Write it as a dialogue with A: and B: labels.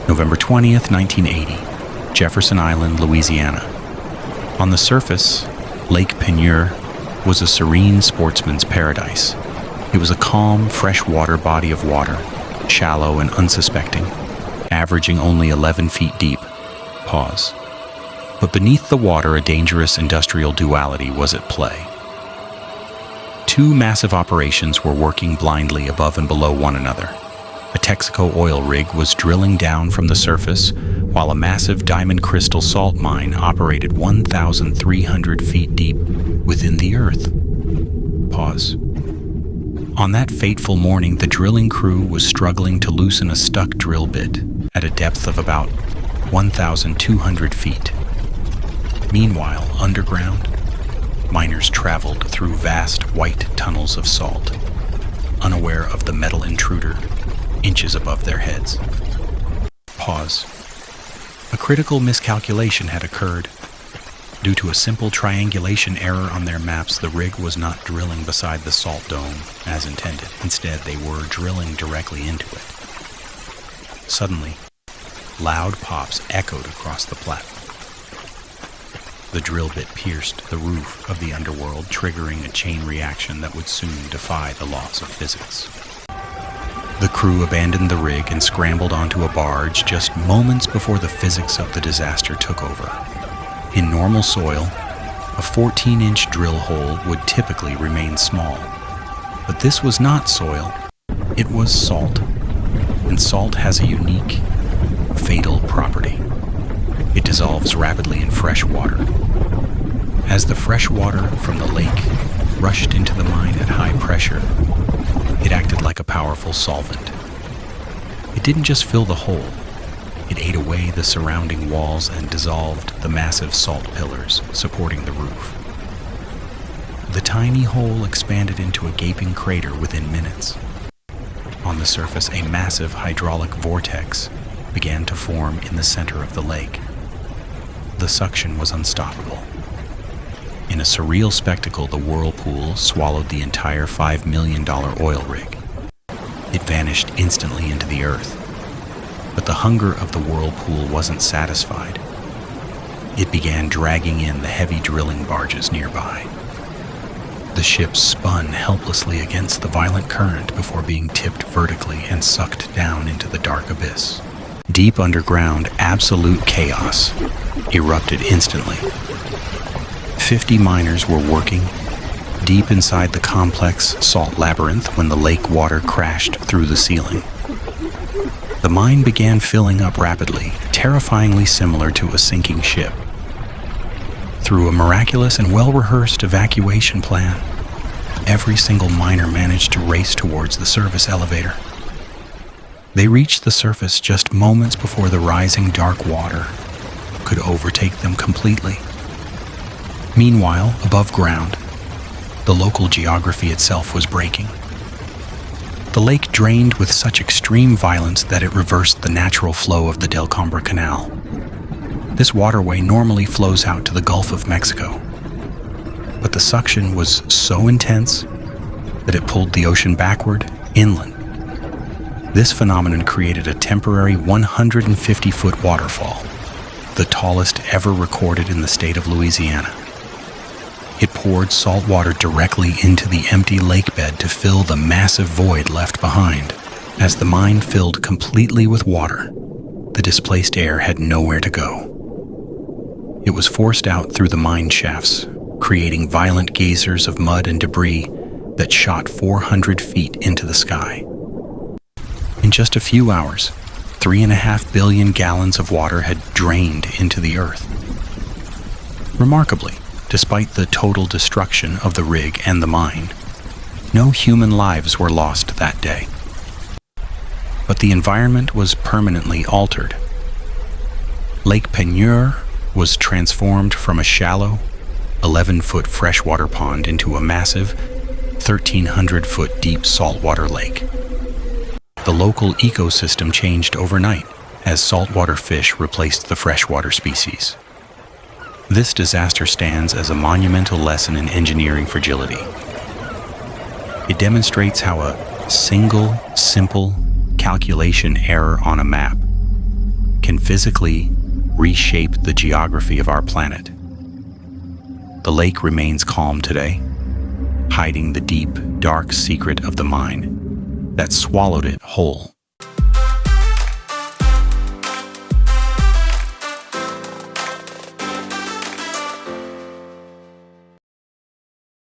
A: November 20th, 1980, Jefferson Island, Louisiana. On the surface, Lake Peigneur was a serene sportsman's paradise. It was a calm, freshwater body of water, shallow and unsuspecting, averaging only 11 feet deep. Pause. But beneath the water, a dangerous industrial duality was at play. Two massive operations were working blindly above and below one another. A Texaco oil rig was drilling down from the surface, while a massive diamond crystal salt mine operated 1,300 feet deep within the earth. Pause. On that fateful morning, the drilling crew was struggling to loosen a stuck drill bit at a depth of about 1,200 feet. Meanwhile, underground, miners traveled through vast white tunnels of salt, unaware of the metal intruder inches above their heads. Pause. A critical miscalculation had occurred. Due to a simple triangulation error on their maps, the rig was not drilling beside the salt dome as intended. Instead, they were drilling directly into it. Suddenly, loud pops echoed across the platform. The drill bit pierced the roof of the underworld, triggering a chain reaction that would soon defy the laws of physics. The crew abandoned the rig and scrambled onto a barge just moments before the physics of the disaster took over. In normal soil, a 14-inch drill hole would typically remain small. But this was not soil, it was salt. And salt has a unique, fatal property. It dissolves rapidly in fresh water. As the fresh water from the lake rushed into the mine at high pressure, it acted like a powerful solvent. It didn't just fill the hole, it ate away the surrounding walls and dissolved the massive salt pillars supporting the roof. The tiny hole expanded into a gaping crater within minutes. On the surface, a massive hydraulic vortex began to form in the center of the lake. The suction was unstoppable. In a surreal spectacle, the whirlpool swallowed the entire $5 million oil rig. It vanished instantly into the earth. But the hunger of the whirlpool wasn't satisfied. It began dragging in the heavy drilling barges nearby. The ship spun helplessly against the violent current before being tipped vertically and sucked down into the dark abyss. Deep underground, absolute chaos erupted instantly. 50 miners were working deep inside the complex salt labyrinth when the lake water crashed through the ceiling. The mine began filling up rapidly, terrifyingly similar to a sinking ship. Through a miraculous and well-rehearsed evacuation plan, every single miner managed to race towards the service elevator. They reached the surface just moments before the rising dark water could overtake them completely. Meanwhile, above ground, the local geography itself was breaking. The lake drained with such extreme violence that it reversed the natural flow of the Del Combre Canal. This waterway normally flows out to the Gulf of Mexico, but the suction was so intense that it pulled the ocean backward, inland. This phenomenon created a temporary 150-foot waterfall, the tallest ever recorded in the state of Louisiana. It poured salt water directly into the empty lake bed to fill the massive void left behind. As the mine filled completely with water, the displaced air had nowhere to go. It was forced out through the mine shafts, creating violent geysers of mud and debris that shot 400 feet into the sky. In just a few hours, 3.5 billion gallons of water had drained into the earth. Remarkably, despite the total destruction of the rig and the mine, no human lives were lost that day. But the environment was permanently altered. Lake Peigneur was transformed from a shallow, 11-foot freshwater pond into a massive, 1,300-foot deep saltwater lake. The local ecosystem changed overnight as saltwater fish replaced the freshwater species. This disaster stands as a monumental lesson in engineering fragility. It demonstrates how a single, simple calculation error on a map can physically reshape the geography of our planet. The lake remains calm today, hiding the deep, dark secret of the mine that swallowed it whole.